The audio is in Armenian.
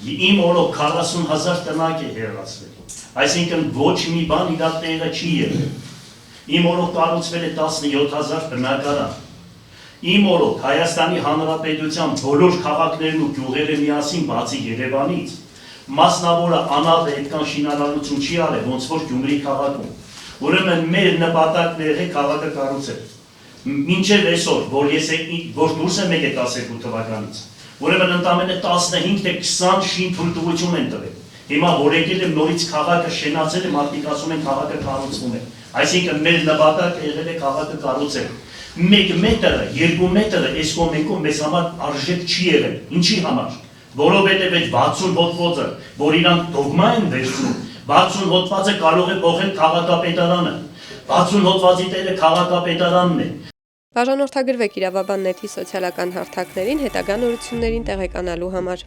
Իմ օրոք 40,000 տնակ է հեռացվել, այսինքն ոչ մի բան իր տեղը չի եղել։ Իմ օրոք կառուցվել է 17,000 բնակարան։ Իմ օրոք Հայաստանի Հանրապետության բոլոր քաղաքներն ու գյուղերը միասին բացի Երևանից, մասնավորը անալ այդքան շինարարություն չի արել, ոնց որ Գյումրի քաղաքում։ Ուրեմն մեր նպատակն է քաղաքը կառուցել։ Մինչև այսօր, որ դուրս եմ եկել 12 թվականից, ուրեմն ընդամենը 15 թե 20 շին թույլտվություն են տվել։ Հիմա որ եկել եմ նորից քաղաքը շենացել է, մարդիկ ասում են քաղաքը կառուցվում է։ Այսինքն մեր նպատակը եղել է քաղաքը կառուցել։ 1 մետրը, 2 մետրը այս կողմենքով մեզ համար արժեք չի եղել։ Ինչի համար։ Որովհետև այդ 60 հոդվածը, որ իրանք դոգմա են վերցնում, 60 հոդվածը կարող է փոխել քաղաքապետարանը։ 60 հոդվածի տերը քաղաքապետարանն է։ Բաժանորդագրվեք Իրավաբան նեթի սոցիալական հարթակներին հետագա նորություններին տեղեկանալու համար։